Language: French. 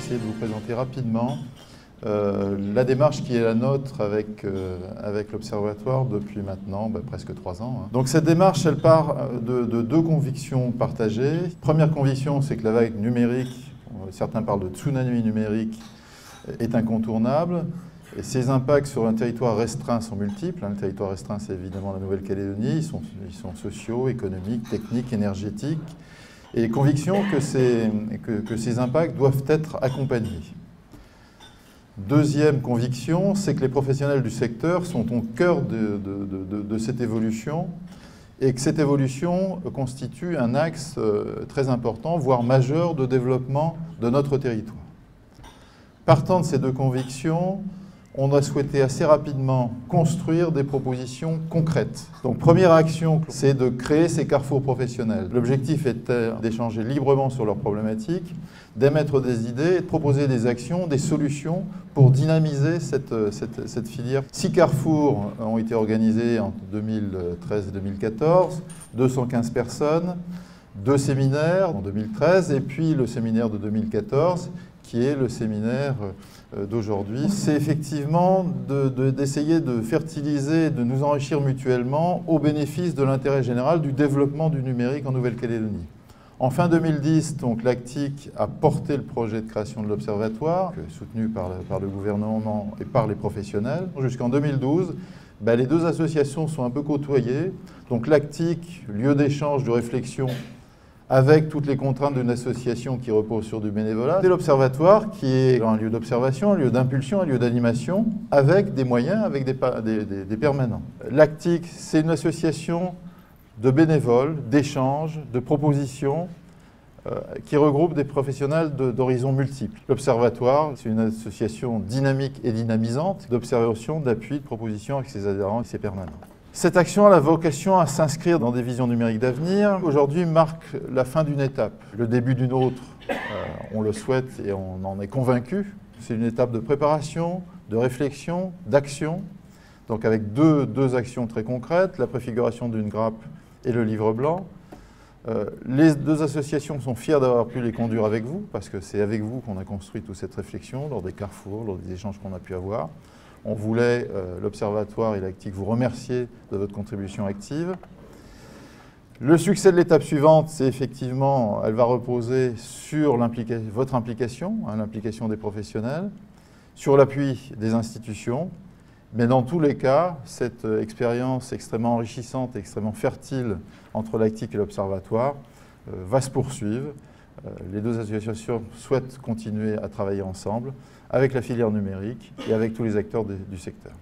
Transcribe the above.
essayer de vous présenter rapidement la démarche qui est la nôtre avec l'Observatoire depuis maintenant presque 3 ans. Donc cette démarche, elle part de 2 convictions partagées. Première conviction, c'est que la vague numérique, certains parlent de tsunami numérique, est incontournable. Et ses impacts sur un territoire restreint sont multiples. Le territoire restreint, c'est évidemment la Nouvelle-Calédonie. Ils sont sociaux, économiques, techniques, énergétiques. Et conviction que ces impacts doivent être accompagnés. Deuxième conviction, c'est que les professionnels du secteur sont au cœur de cette évolution et que cette évolution constitue un axe très important, voire majeur, de développement de notre territoire. Partant de ces 2 convictions, on a souhaité assez rapidement construire des propositions concrètes. Donc première action, c'est de créer ces carrefours professionnels. L'objectif était d'échanger librement sur leurs problématiques, d'émettre des idées et de proposer des actions, des solutions pour dynamiser cette filière. 6 carrefours ont été organisés en 2013 et 2014, 215 personnes, 2 séminaires en 2013 et puis le séminaire de 2014 qui est le séminaire d'aujourd'hui. C'est effectivement d'essayer de fertiliser, de nous enrichir mutuellement au bénéfice de l'intérêt général du développement du numérique en Nouvelle-Calédonie. En fin 2010, l'ACTIC a porté le projet de création de l'Observatoire, soutenu par le gouvernement et par les professionnels. Jusqu'en 2012, les 2 associations sont un peu côtoyées. Donc l'ACTIC, lieu d'échange, de réflexion, avec toutes les contraintes d'une association qui repose sur du bénévolat. C'est l'Observatoire qui est un lieu d'observation, un lieu d'impulsion, un lieu d'animation, avec des moyens, avec des permanents. L'ACTIC, c'est une association de bénévoles, d'échanges, de propositions, qui regroupe des professionnels d'horizons multiples. L'Observatoire, c'est une association dynamique et dynamisante d'observation, d'appui, de propositions avec ses adhérents et ses permanents. Cette action a la vocation à s'inscrire dans des visions numériques d'avenir. Aujourd'hui marque la fin d'une étape, le début d'une autre. On le souhaite et on en est convaincu. C'est une étape de préparation, de réflexion, d'action. Donc avec deux actions très concrètes, la préfiguration d'une grappe et le livre blanc. Les 2 associations sont fières d'avoir pu les conduire avec vous, parce que c'est avec vous qu'on a construit toute cette réflexion, lors des carrefours, lors des échanges qu'on a pu avoir. On voulait, l'Observatoire et l'ACTIC, vous remercier de votre contribution active. Le succès de l'étape suivante, c'est effectivement, elle va reposer sur votre implication, l'implication des professionnels, sur l'appui des institutions. Mais dans tous les cas, cette expérience extrêmement enrichissante, extrêmement fertile entre l'ACTIC et l'Observatoire va se poursuivre. Les 2 associations souhaitent continuer à travailler ensemble avec la filière numérique et avec tous les acteurs du secteur.